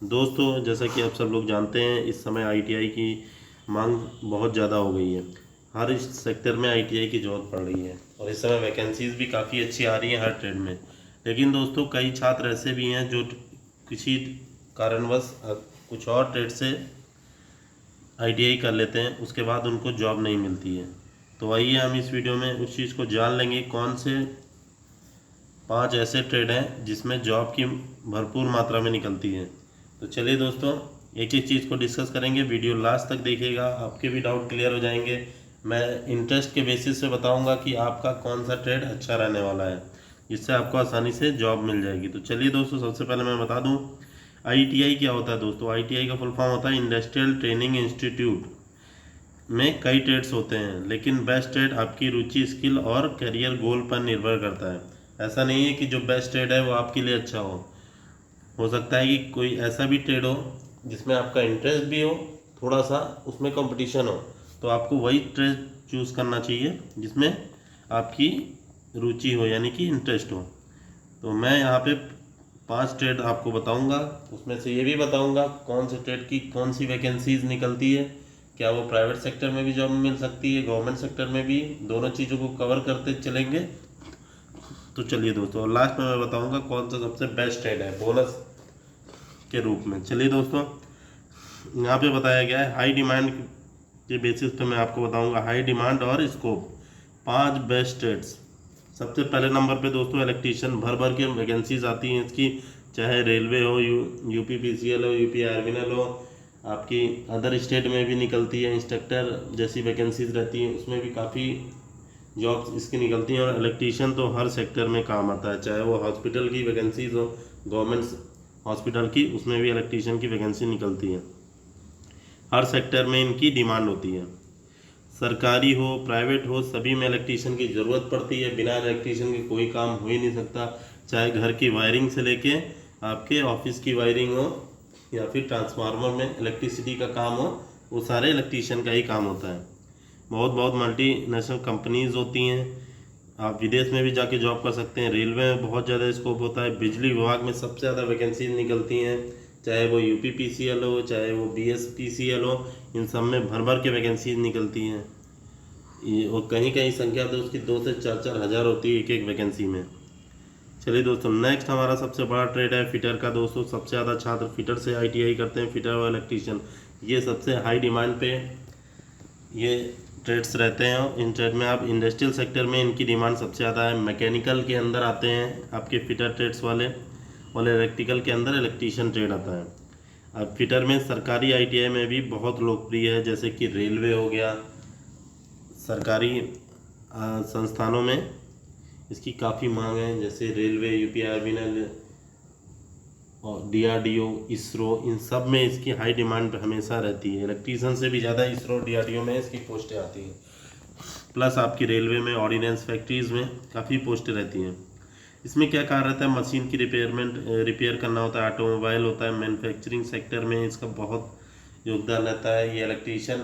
दोस्तों, जैसा कि आप सब लोग जानते हैं, इस समय आईटीआई की मांग बहुत ज़्यादा हो गई है। हर इस सेक्टर में आईटीआई की ज़रूरत पड़ रही है और इस समय वैकेंसीज़ भी काफ़ी अच्छी आ रही हैं हर ट्रेड में। लेकिन दोस्तों, कई छात्र ऐसे भी हैं जो किसी कारणवश कुछ और ट्रेड से आईटीआई कर लेते हैं, उसके बाद उनको जॉब नहीं मिलती है। तो आइए हम इस वीडियो में उस चीज़ को जान लेंगे, कौन से 5 ऐसे ट्रेड हैं जिसमें जॉब की भरपूर मात्रा में निकलती है। तो चलिए दोस्तों, एक एक चीज़ को डिस्कस करेंगे। वीडियो लास्ट तक देखिएगा, आपके भी डाउट क्लियर हो जाएंगे। मैं इंटरेस्ट के बेसिस से बताऊंगा कि आपका कौन सा ट्रेड अच्छा रहने वाला है, जिससे आपको आसानी से जॉब मिल जाएगी। तो चलिए दोस्तों, सबसे पहले मैं बता दूं आईटीआई क्या होता है। दोस्तों, आईटीआई का फुल फॉर्म होता है इंडस्ट्रियल ट्रेनिंग इंस्टीट्यूट। में कई ट्रेड्स होते हैं, लेकिन बेस्ट ट्रेड आपकी रुचि, स्किल और करियर गोल पर निर्भर करता है। ऐसा नहीं है कि जो बेस्ट ट्रेड है वो आपके लिए अच्छा हो सकता है कि कोई ऐसा भी ट्रेड हो जिसमें आपका इंटरेस्ट भी हो, थोड़ा सा उसमें कंपटीशन हो, तो आपको वही ट्रेड चूज़ करना चाहिए जिसमें आपकी रुचि हो, यानी कि इंटरेस्ट हो। तो मैं यहाँ पे 5 ट्रेड आपको बताऊंगा, उसमें से ये भी बताऊंगा कौन से ट्रेड की कौन सी वैकेंसीज निकलती है, क्या वो प्राइवेट सेक्टर में भी जॉब मिल सकती है, गवर्नमेंट सेक्टर में भी। दोनों चीज़ों को कवर करते चलेंगे। तो चलिए दोस्तों, और लास्ट में मैं बताऊंगा कौन सा सबसे बेस्ट ट्रेड है बोनस के रूप में। चलिए दोस्तों, यहाँ पे बताया गया है हाई डिमांड के बेसिस पे मैं आपको बताऊंगा हाई डिमांड और स्कोप 5 बेस्ट ट्रेड्स। सबसे पहले नंबर पे दोस्तों इलेक्ट्रीशियन, भर भर के वैकेंसीज आती हैं इसकी, चाहे रेलवे हो, यूपी पीसीएल हो, यूपी आर्मिनल हो, आपकी अदर स्टेट में भी निकलती है। इंस्ट्रक्टर जैसी वैकेंसीज रहती हैं, उसमें भी काफ़ी जॉब्स इसकी निकलती हैं। और इलेक्ट्रीशियन तो हर सेक्टर में काम आता है, चाहे वो हॉस्पिटल की वैकेंसीज हो, गवर्नमेंट हॉस्पिटल की, उसमें भी इलेक्ट्रीशियन की वैकेंसी निकलती है। हर सेक्टर में इनकी डिमांड होती है, सरकारी हो प्राइवेट हो, सभी में इलेक्ट्रीशियन की ज़रूरत पड़ती है। बिना इलेक्ट्रीशियन के कोई काम हो ही नहीं सकता, चाहे घर की वायरिंग से लेके आपके ऑफिस की वायरिंग हो या फिर ट्रांसफार्मर में इलेक्ट्रिसिटी का काम हो, वो सारे इलेक्ट्रीशियन का ही काम होता है। बहुत बहुत मल्टीनेशनल कंपनीज होती हैं, आप विदेश में भी जाके जॉब कर सकते हैं। रेलवे में बहुत ज़्यादा स्कोप होता है, बिजली विभाग में सबसे ज़्यादा वैकेंसीज निकलती हैं, चाहे वो यूपी पीसीएल हो, चाहे वो बीएस पीसीएल हो, इन सब में भर भर के वैकेंसीज निकलती हैं। ये और कहीं कहीं संख्या तो उसकी 2 से 4 हज़ार होती है एक एक वैकेंसी में। चलिए दोस्तों, नेक्स्ट हमारा सबसे बड़ा ट्रेड है फिटर का। दोस्तों, सबसे ज़्यादा छात्र फिटर से आईटीआई करते हैं, फिटर और इलेक्ट्रीशियन। ये सबसे हाई डिमांड पे ये ट्रेड्स रहते हैं, और इन ट्रेड में आप इंडस्ट्रियल सेक्टर में इनकी डिमांड सबसे ज़्यादा है। मैकेनिकल के अंदर आते हैं आपके फिटर ट्रेड्स वाले, और इलेक्ट्रिकल के अंदर इलेक्ट्रीशियन ट्रेड आता है। अब फिटर में सरकारी आईटीआई में भी बहुत लोकप्रिय है, जैसे कि रेलवे हो गया, सरकारी संस्थानों में इसकी काफ़ी मांग है, जैसे रेलवे, यूपी आर्मिनल और डीआरडीओ, इसरो, इन सब में इसकी हाई डिमांड हमेशा रहती है। इलेक्ट्रीशियन से भी ज़्यादा इसरो डीआरडीओ में इसकी पोस्टें आती हैं। प्लस आपकी रेलवे में, ऑर्डिनेंस फैक्ट्रीज़ में काफ़ी पोस्टें रहती हैं। इसमें क्या कार्य रहता है, मशीन की रिपेयर करना होता है, ऑटोमोबाइल होता है, मैन्युफैक्चरिंग सेक्टर में इसका बहुत योगदान रहता है। ये इलेक्ट्रीशियन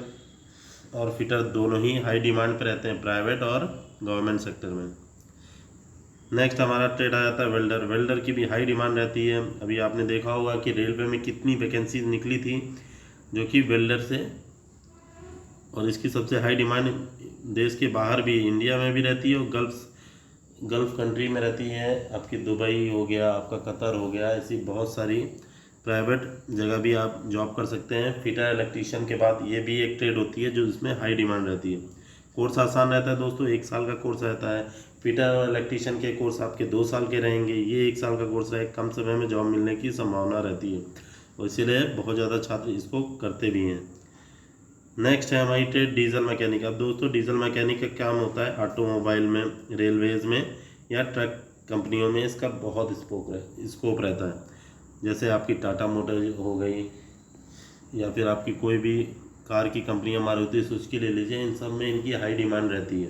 और फिटर दोनों ही हाई डिमांड पे रहते हैं, प्राइवेट और गवर्नमेंट सेक्टर में। नेक्स्ट हमारा ट्रेड आ जाता है वेल्डर। वेल्डर की भी हाई डिमांड रहती है। अभी आपने देखा होगा कि रेलवे में कितनी वैकेंसीज निकली थी जो कि वेल्डर से, और इसकी सबसे हाई डिमांड देश के बाहर भी, इंडिया में भी रहती है, और गल्फ़ कंट्री में रहती है। आपकी दुबई हो गया, आपका कतर हो गया, ऐसी बहुत सारी प्राइवेट जगह भी आप जॉब कर सकते हैं। फिटर इलेक्ट्रीशियन के बाद ये भी एक ट्रेड होती है जो इसमें हाई डिमांड रहती है। कोर्स आसान रहता है दोस्तों, 1 साल का कोर्स रहता है। फिटर और इलेक्ट्रीशियन के कोर्स आपके 2 साल के रहेंगे, ये 1 साल का कोर्स रहे, कम समय में जॉब मिलने की संभावना रहती है, और इसीलिए बहुत ज़्यादा छात्र इसको करते भी हैं। नेक्स्ट है हमारी ट्रेड डीजल मैकेनिक। अब दोस्तों, डीजल मैकेनिक का काम होता है ऑटोमोबाइल में, रेलवेज़ में या ट्रक कंपनियों में इसका बहुत स्कोप रहता है। जैसे आपकी टाटा मोटर हो गई, या फिर आपकी कोई भी कार की कंपनियां, मारुति सुजुकी ले लीजिए, इन सब में इनकी हाई डिमांड रहती है।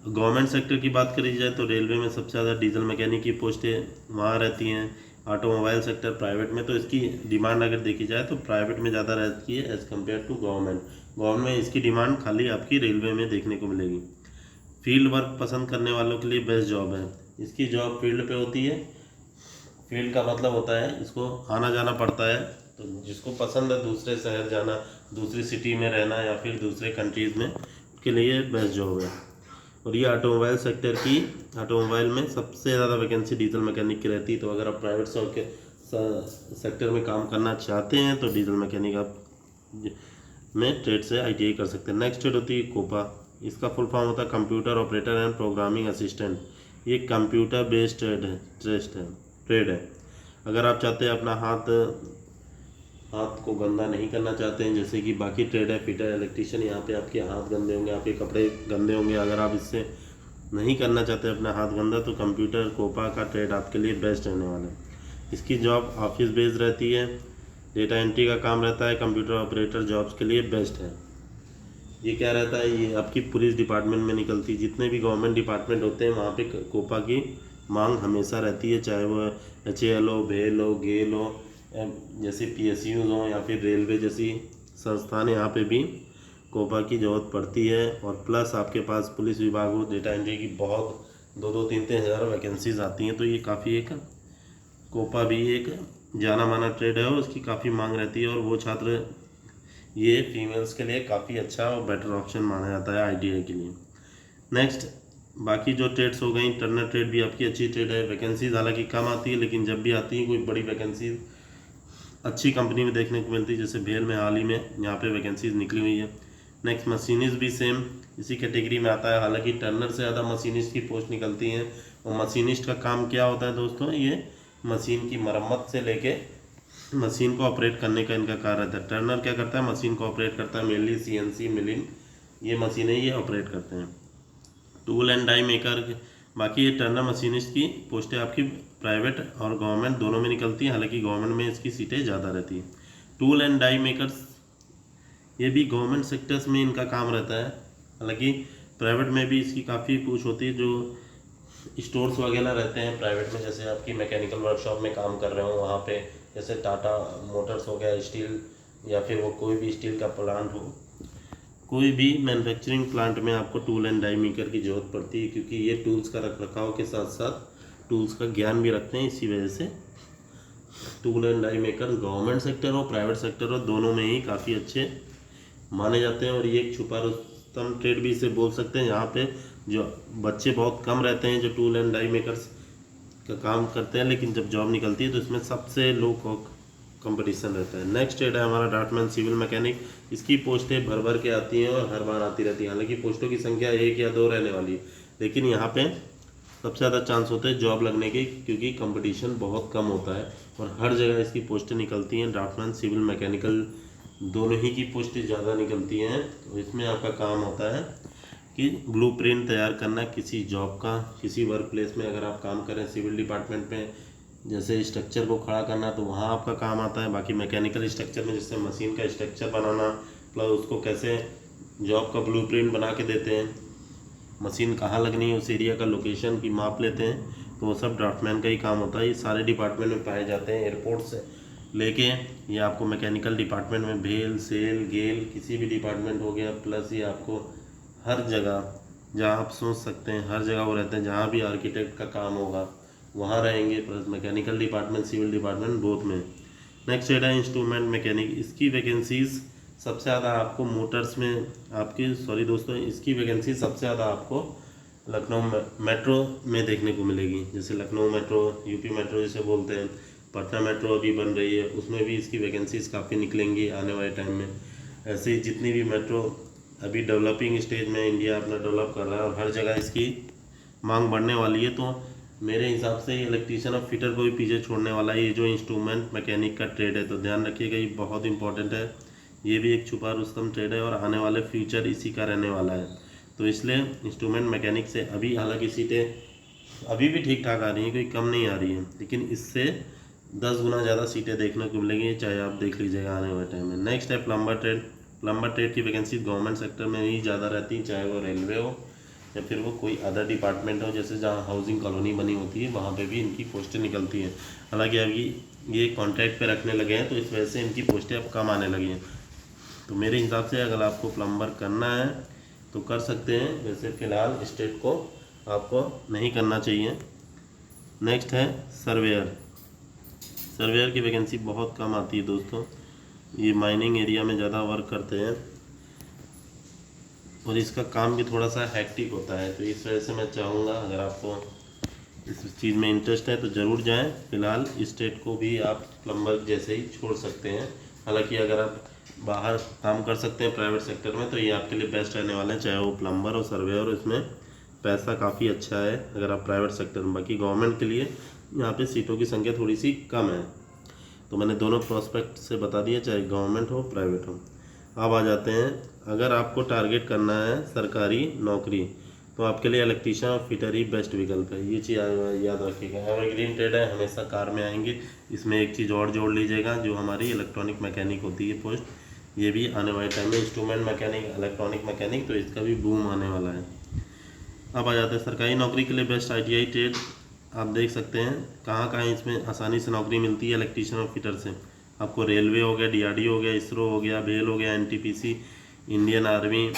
गवर्नमेंट सेक्टर की बात करी जाए तो रेलवे में सबसे ज़्यादा डीजल मैकेनिक की पोस्टें वहाँ रहती हैं। ऑटोमोबाइल सेक्टर प्राइवेट में तो इसकी डिमांड अगर देखी जाए तो प्राइवेट में ज़्यादा रहती है as compare to government. Government में इसकी डिमांड खाली आपकी रेलवे में देखने को मिलेगी। फील्ड वर्क पसंद करने वालों के लिए बेस्ट जॉब है, इसकी जॉब फील्ड पे होती है। फील्ड का मतलब होता है इसको आना जाना पड़ता है, तो जिसको पसंद है दूसरे शहर जाना, दूसरी सिटी में रहना या फिर दूसरे कंट्रीज़ में, उसके लिए बेस्ट जॉब है। और ये ऑटोमोबाइल सेक्टर की, ऑटोमोबाइल में सबसे ज़्यादा वैकेंसी डीजल मैकेनिक की रहती है। तो अगर आप प्राइवेट सेक्टर में काम करना चाहते हैं तो डीजल मैकेनिक आप में ट्रेड से ITI कर सकते हैं। नेक्स्ट ट्रेड होती है कोपा। इसका फुल फॉर्म होता है computer operator and programming assistant. ये कंप्यूटर बेस्ड ट्रेड है। अगर आप चाहते हैं अपना हाथ को गंदा नहीं करना चाहते हैं, जैसे कि बाकी ट्रेड है फिटर, इलेक्ट्रीशियन, यहाँ पे आपके हाथ गंदे होंगे, आपके कपड़े गंदे होंगे, अगर आप इससे नहीं करना चाहते अपना हाथ गंदा, तो कंप्यूटर कोपा का ट्रेड आपके लिए बेस्ट रहने वाला है। इसकी जॉब ऑफिस बेस्ड रहती है, डेटा एंट्री का काम रहता है, कंप्यूटर ऑपरेटर जॉब्स के लिए बेस्ट है। ये क्या रहता है, ये आपकी पुलिस डिपार्टमेंट में निकलती है, जितने भी गवर्नमेंट डिपार्टमेंट होते हैं वहाँ पे कोपा की मांग हमेशा रहती है, चाहे वो HAL हो, भेल हो, गेल हो, जैसे PSUs हो या फिर रेलवे जैसी संस्थान, यहाँ पे भी कोपा की ज़रूरत पड़ती है। और प्लस आपके पास पुलिस विभाग हो, डेटा एंट्री की बहुत 2-3 हज़ार वैकेंसीज आती हैं, तो ये काफ़ी एक कोपा भी एक जाना माना ट्रेड है और उसकी काफ़ी मांग रहती है। और वो छात्र, ये फीमेल्स के लिए काफ़ी अच्छा और बेटर ऑप्शन माना जाता है ITI के लिए। नेक्स्ट, बाकी जो ट्रेड्स हो गई, टर्नर ट्रेड भी आपकी अच्छी ट्रेड है। वैकेंसीज हालांकि कम आती है, लेकिन जब भी आती है कोई बड़ी वैकेंसी अच्छी कंपनी में देखने को मिलती है, जैसे भेल में हाल ही में यहाँ पे वैकेंसीज निकली हुई है। नेक्स्ट, मशीनिस्ट भी सेम इसी कैटेगरी में आता है, हालांकि टर्नर से ज़्यादा मशीनिस्ट की पोस्ट निकलती हैं। और मशीनिस्ट का काम क्या होता है दोस्तों, ये मशीन की मरम्मत से लेके मशीन को ऑपरेट करने का इनका कार्य रहता है। टर्नर क्या करता है, मशीन को ऑपरेट करता है, मेनली CNC मिलिंग, ये मशीनें ये ऑपरेट करते हैं। टूल एंड डाई मेकर, बाकी ये टर्नर मशीनिस्ट की पोस्टें आपकी प्राइवेट और गवर्नमेंट दोनों में निकलती हैं, हालांकि गवर्नमेंट में इसकी सीटें ज़्यादा रहती हैं। टूल एंड डाई मेकर्स, ये भी गवर्नमेंट सेक्टर्स में इनका काम रहता है, हालांकि प्राइवेट में भी इसकी काफ़ी पूछ होती है। जो स्टोर्स वगैरह रहते हैं प्राइवेट में, जैसे आपकी मैकेनिकल वर्कशॉप में काम कर रहे हो, वहाँ पे जैसे टाटा मोटर्स हो गया, स्टील, या फिर वो कोई भी स्टील का प्लांट हो, कोई भी मैन्युफैक्चरिंग प्लांट में आपको टूल एंड डाई मेकर की ज़रूरत पड़ती है, क्योंकि ये टूल्स का रख रखाव के साथ साथ टूल्स का ज्ञान भी रखते हैं। इसी वजह से tool and die maker government sector हो, प्राइवेट सेक्टर हो, दोनों में ही काफ़ी अच्छे माने जाते हैं। और ये एक छुपा रुस्तम ट्रेड भी इसे बोल सकते हैं, यहाँ पे जो बच्चे बहुत कम रहते हैं जो टूल एंड डाई मेकर्स का काम करते हैं, लेकिन जब जॉब निकलती है तो इसमें सबसे लो कंपटीशन रहता है। नेक्स्ट ट्रेड है हमारा ड्राफ्टमैन सिविल मैकेनिक। इसकी पोस्टें भर भर के आती हैं और हर बार आती रहती हैं, हालांकि पोस्टों की संख्या 1 या 2 रहने वाली है, लेकिन यहाँ पे सबसे ज़्यादा चांस होते हैं जॉब लगने के, क्योंकि कंपटीशन बहुत कम होता है और हर जगह इसकी पोस्टें निकलती हैं। ड्राफ्टमैन सिविल मैकेनिकल दोनों ही की पोस्टें ज़्यादा निकलती हैं। तो इसमें आपका काम होता है कि ब्लूप्रिंट तैयार करना किसी जॉब का, किसी वर्क प्लेस में अगर आप काम करें सिविल डिपार्टमेंट में, जैसे स्ट्रक्चर को खड़ा करना, तो वहाँ आपका काम आता है। बाकी मैकेनिकल स्ट्रक्चर में जैसे मशीन का स्ट्रक्चर बनाना, प्लस उसको कैसे जॉब का ब्लूप्रिंट बना के देते हैं, मशीन कहाँ लगनी है उस एरिया का लोकेशन की माप लेते हैं, तो वो सब ड्राफ्टमैन का ही काम होता है। ये सारे डिपार्टमेंट में पाए जाते हैं, एयरपोर्ट से लेके ये आपको मैकेनिकल डिपार्टमेंट में भेल, सेल, गेल, किसी भी डिपार्टमेंट हो गया, प्लस ये आपको हर जगह जहाँ आप सोच सकते हैं हर जगह वो रहते हैं। जहाँ भी आर्किटेक्ट का काम होगा वहाँ रहेंगे, plus mechanical department, civil department, both में। नेक्स्ट है इंस्ट्रूमेंट मैकेनिक। इसकी वैकेंसीज सबसे ज़्यादा आपको मोटर्स में आपकी, सॉरी दोस्तों, इसकी वैकेंसी सबसे ज़्यादा आपको लखनऊ मेट्रो में देखने को मिलेगी। जैसे लखनऊ मेट्रो, यूपी मेट्रो जिसे बोलते हैं, पटना मेट्रो अभी बन रही है, उसमें भी इसकी वैकेंसीज काफ़ी निकलेंगी आने वाले टाइम में। ऐसे ही जितनी भी मेट्रो अभी डेवलपिंग स्टेज में इंडिया अपना डेवलप कर रहा है और हर जगह इसकी मांग बढ़ने वाली है, तो मेरे हिसाब से ये इलेक्ट्रीशियन और फिटर को भी पीछे छोड़ने वाला है। ये जो इंस्ट्रूमेंट मैकेनिक का ट्रेड है, तो ध्यान रखिएगा, ये बहुत इंपॉर्टेंट है। ये भी एक छुपा रुस्तम ट्रेड है और आने वाले फ्यूचर इसी का रहने वाला है। तो इसलिए इंस्ट्रूमेंट मैकेनिक से अभी हालांकि सीटें अभी भी ठीक ठाक आ रही हैं, कोई कम नहीं आ रही हैं, लेकिन इससे 10 गुना ज़्यादा सीटें देखने को मिलेंगी, चाहे आप देख लीजिएगा आने वाले टाइम में। नेक्स्ट है प्लम्बर ट्रेड। प्लम्बर ट्रेड की वैकेंसी गवर्नमेंट सेक्टर में ही ज़्यादा रहती है, चाहे वो रेलवे हो या फिर वो कोई अदर डिपार्टमेंट हो, जैसे जहाँ हाउसिंग कॉलोनी बनी होती है वहाँ पे भी इनकी पोस्टें निकलती हैं। हालांकि अभी ये कॉन्ट्रैक्ट पे रखने लगे हैं, तो इस वजह से इनकी पोस्टें अब कम आने लगी हैं। तो मेरे हिसाब से अगर आपको प्लम्बर करना है तो कर सकते हैं, वैसे फ़िलहाल स्टेट को आपको नहीं करना चाहिए। नेक्स्ट है सर्वेयर। सर्वेयर की वैकेंसी बहुत कम आती है दोस्तों, ये माइनिंग एरिया में ज़्यादा वर्क करते हैं और इसका काम भी थोड़ा सा हैक्टिक होता है। तो इस वजह से मैं चाहूँगा अगर आपको इस चीज़ में इंटरेस्ट है तो ज़रूर जाएं। फ़िलहाल इस ट्रेड को भी आप प्लम्बर जैसे ही छोड़ सकते हैं। हालांकि अगर आप बाहर काम कर सकते हैं प्राइवेट सेक्टर में तो ये आपके लिए बेस्ट रहने वाला है, चाहे वो प्लम्बर और सर्वेयर। इसमें पैसा काफ़ी अच्छा है अगर आप प्राइवेट सेक्टर में। बाकी गवर्नमेंट के लिए यहाँ पे सीटों की संख्या थोड़ी सी कम है। तो मैंने दोनों प्रोस्पेक्ट से बता दिया, चाहे गवर्नमेंट हो प्राइवेट हो। अब आ जाते हैं, अगर आपको टारगेट करना है सरकारी नौकरी तो आपके लिए इलेक्ट्रीशियन और फिटर ही बेस्ट विकल्प है। ये चीज़ याद रखिएगा। एवरग्रीन ट्रेड है, हमेशा कार में आएंगे। इसमें एक चीज़ और जोड़ लीजिएगा, जो हमारी इलेक्ट्रॉनिक मैकेनिक होती है पोस्ट, ये भी आने वाले टाइम में इंस्ट्रूमेंट मैकेनिक, इलेक्ट्रॉनिक मैकेनिक, तो इसका भी बूम आने वाला है। अब आ जाते हैं सरकारी नौकरी के लिए बेस्ट ITI ट्रेड। आप देख सकते हैं कहाँ इसमें आसानी से नौकरी मिलती है इलेक्ट्रीशियन और फिटर से। आपको रेलवे हो गया, DRDO हो गया, इसरो हो गया, बेल हो गया, NTPC, Indian army,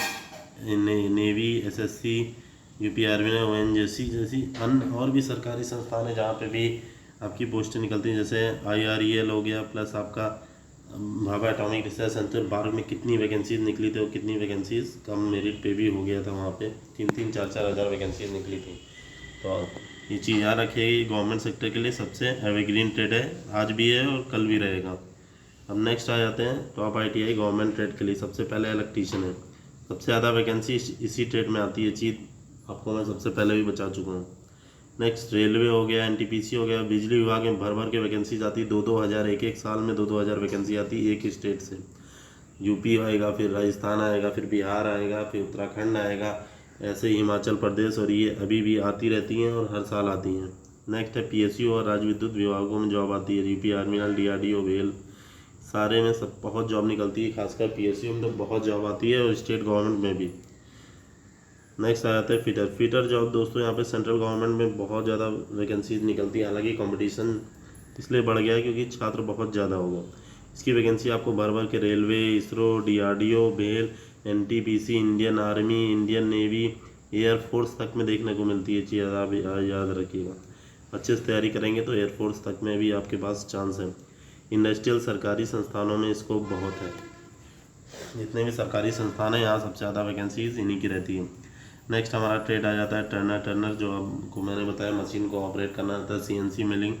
navy, SSC, UP army, ONGC जैसी अन्य और भी सरकारी संस्थान है जहाँ पे भी आपकी पोस्टें निकलती हैं। जैसे IREL हो गया, प्लस आपका भाभा एटॉमिक रिसर्च सेंटर। 12 में कितनी वैकेंसीज निकली थी और कितनी वैकेंसीज कम मेरिट पे भी हो गया था, वहाँ पे 3-4 हज़ार वैकेंसीज निकली थी। तो ये चीज़ याद रखिएगा, गवर्नमेंट सेक्टर के लिए सबसे एवरग्रीन ट्रेड है, आज भी है और कल भी रहेगा। अब नेक्स्ट आ जाते हैं टॉप ITI गवर्नमेंट ट्रेड के लिए। सबसे पहले इलेक्ट्रीशियन है, सबसे ज़्यादा वैकेंसी इसी ट्रेड में आती है। चीज़ आपको मैं सबसे पहले भी बता चुका हूँ। नेक्स्ट रेलवे हो गया, NTPC हो गया। बिजली विभाग में भर भर के वैकेंसीज आती है, 2-2 हज़ार, एक साल में 2-2 हज़ार वैकेंसी आती है एक स्टेट से। UP आएगा, फिर राजस्थान आएगा, फिर बिहार आएगा, फिर उत्तराखंड आएगा, ऐसे ही हिमाचल प्रदेश, और ये अभी भी आती रहती हैं और हर साल आती हैं। नेक्स्ट है PSU और राज्य विद्युत विभागों में जॉब आती है। UP आर्मी, DRDO, बेल, सारे में सब बहुत जॉब निकलती है। खासकर PSU में तो बहुत जॉब आती है और स्टेट गवर्नमेंट में भी। नेक्स्ट आ जाता है फिटर जॉब। दोस्तों यहाँ पे सेंट्रल गवर्नमेंट में बहुत ज़्यादा वैकेंसीज निकलती है। हालांकि कंपटीशन इसलिए बढ़ गया है क्योंकि छात्र बहुत ज़्यादा हो गए। इसकी वैकेंसी आपको भर भर के railway, ISRO, DRDO, BEL, NTPC, Indian army, Indian navy, air force तक में देखने को मिलती है। चीज़ आप याद रखिएगा। अच्छे से तैयारी करेंगे तो एयरफोर्स तक में भी आपके पास चांस है। इंडस्ट्रियल सरकारी संस्थानों में स्कोप बहुत है। जितने भी सरकारी संस्थान हैं यहाँ सबसे ज़्यादा वैकेंसीज इन्हीं की रहती है। नेक्स्ट हमारा ट्रेड आ जाता है टर्नर, जो आपको मैंने बताया मशीन को ऑपरेट करना रहता है, CNC मिलिंग।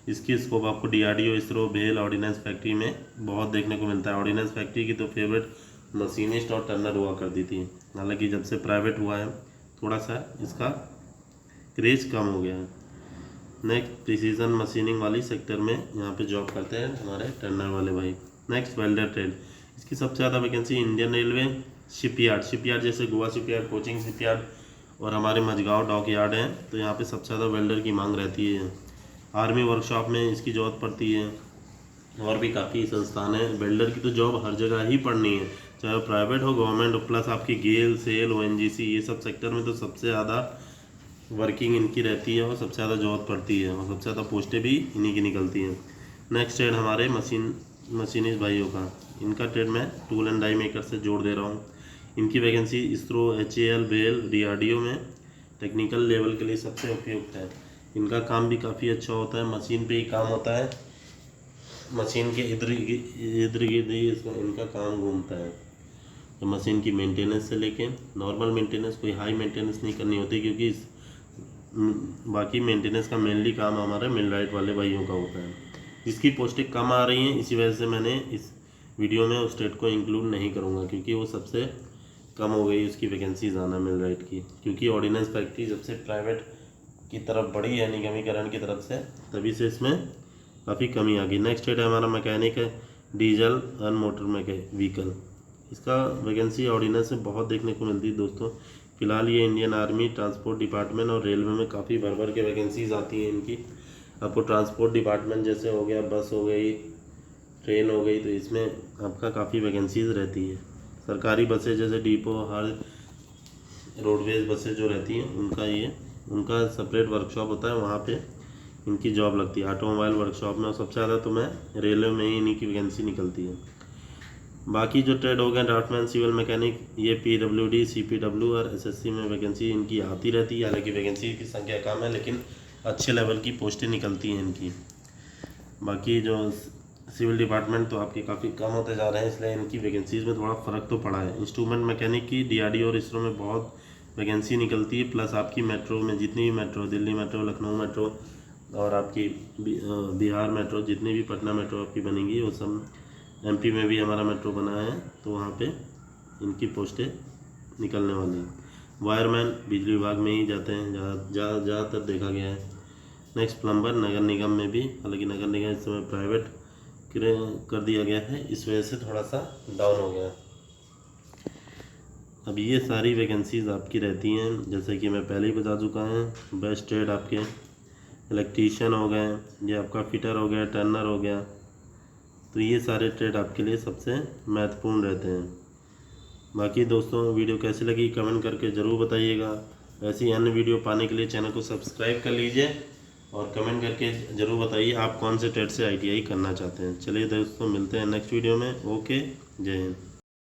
इसकी स्कोप आपको DRDO, ISRO, BEL, ordnance factory में बहुत देखने को मिलता है। ऑर्डिनेंस फैक्ट्री की तो फेवरेट मशीनिस्ट और टर्नर हुआ करती थी। हालांकि जब से प्राइवेट हुआ है थोड़ा सा इसका क्रेज कम हो गया है। नेक्स्ट प्रिसीजन मशीनिंग वाली सेक्टर में यहाँ पे जॉब करते हैं हमारे टर्नर वाले भाई। नेक्स्ट वेल्डर ट्रेड, इसकी सबसे ज़्यादा वैकेंसी इंडियन रेलवे, शिपयार्ड जैसे गोवा शिपयार्ड, कोचिंग शिपयार्ड और हमारे मझगांव डॉक यार्ड हैं, तो यहाँ पे सबसे ज़्यादा वेल्डर की मांग रहती है। आर्मी वर्कशॉप में इसकी जरूरत पड़ती है और भी काफ़ी संस्थान हैं। वेल्डर की तो जॉब हर जगह ही पड़नी है, चाहे वो प्राइवेट हो, गवर्नमेंट हो, प्लस आपकी गेल, सेल, ONGC, ये सब सेक्टर में तो सबसे ज़्यादा वर्किंग इनकी रहती है और सबसे ज़्यादा जरूरत पड़ती है और सबसे ज़्यादा पोस्टें भी इन्हीं की निकलती हैं। नेक्स्ट ट्रेड हमारे मशीनिस्ट भाइयों का, इनका ट्रेड मैं टूल एंड डाई मेकर से जोड़ दे रहा हूँ। इनकी vacancy ISRO, HAL, BEL, DRDO में टेक्निकल लेवल के लिए सबसे उपयुक्त है। इनका काम भी काफ़ी अच्छा होता है, मशीन पे ही काम होता है, मशीन के इधर गिर्द ही इनका काम घूमता है। तो मशीन की मेंटेनेंस से लेके नॉर्मल मेंटेनेंस, कोई हाई मेंटेनेंस नहीं करनी होती, क्योंकि बाकी मेंटेनेंस का मेनली काम हमारे मिलराइट वाले भाइयों का होता है। जिसकी पोस्टें कम आ रही हैं, इसी वजह से मैंने इस वीडियो में उस स्टेट को इंक्लूड नहीं करूँगा, क्योंकि वो सबसे कम हो गई उसकी वैकेंसीज आना मिलराइट की। क्योंकि ऑर्डिनेंस फैक्ट्री जब से प्राइवेट की तरफ बढ़ी है, निगमीकरण की तरफ से, तभी से इसमें काफ़ी कमी आ गई। नेक्स्ट स्टेट है हमारा मैकेनिक है, डीजल एंड मोटर व्हीकल। इसका वैकेंसी ऑर्डिनेंस में बहुत देखने को मिलती है दोस्तों। फिलहाल ये इंडियन आर्मी, ट्रांसपोर्ट डिपार्टमेंट और रेलवे में काफ़ी भर भर के वैकेंसीज आती हैं इनकी। आपको ट्रांसपोर्ट डिपार्टमेंट जैसे हो गया, बस हो गई, ट्रेन हो गई, तो इसमें आपका काफ़ी वैकेंसीज रहती है। सरकारी बसें जैसे डिपो, हर रोडवेज बसें जो रहती हैं उनका सेपरेट वर्कशॉप होता है, वहाँ पे इनकी जॉब लगती है ऑटोमोबाइल वर्कशॉप में। और सबसे ज़्यादा तो मैं रेलवे में ही इन्हीं की वैकेंसी निकलती है। बाकी जो ट्रेड हो गए ड्राफ्टमैन, सिविल मैकेनिक, ये PWD, CPW और SSC में वैकेंसी इनकी आती रहती है। हालांकि वैकेंसी की संख्या कम है, लेकिन अच्छे लेवल की पोस्टें निकलती हैं इनकी। बाकी जो सिविल डिपार्टमेंट तो आपके काफ़ी कम होते जा रहे हैं, इसलिए इनकी वैकेंसीज़ में थोड़ा फ़र्क तो पड़ा है। इंस्ट्रूमेंट मैकेनिक की DRDO और इसरो में बहुत वैकेंसी निकलती है, प्लस आपकी मेट्रो में जितनी भी metro, Delhi metro, Lucknow metro और आपकी बिहार मेट्रो, जितनी भी पटना मेट्रो आपकी बनेंगी वो सब, MP में भी हमारा मेट्रो बना है, तो वहाँ पे इनकी पोस्टें निकलने वाली हैं। वायरमैन बिजली विभाग में ही जाते हैं, ज़्यादातर देखा गया है। नेक्स्ट प्लम्बर नगर निगम में भी, हालांकि नगर निगम इस समय प्राइवेट कर दिया गया है, इस वजह से थोड़ा सा डाउन हो गया। अब ये सारी वैकेंसीज़ आपकी रहती हैं, जैसे कि मैं पहले ही बता चुका हूँ। बेस्ट ट्रेड आपके इलेक्ट्रीशियन हो गए, ये आपका फिटर हो गया, टर्नर हो गया, तो ये सारे ट्रेड आपके लिए सबसे महत्वपूर्ण रहते हैं। बाकी दोस्तों वीडियो कैसी लगी कमेंट करके ज़रूर बताइएगा। ऐसी अन्य वीडियो पाने के लिए चैनल को सब्सक्राइब कर लीजिए और कमेंट करके ज़रूर बताइए आप कौन से ट्रेड से ITI करना चाहते हैं। चलिए दोस्तों, मिलते हैं नेक्स्ट वीडियो में। ओके, जय हिंद।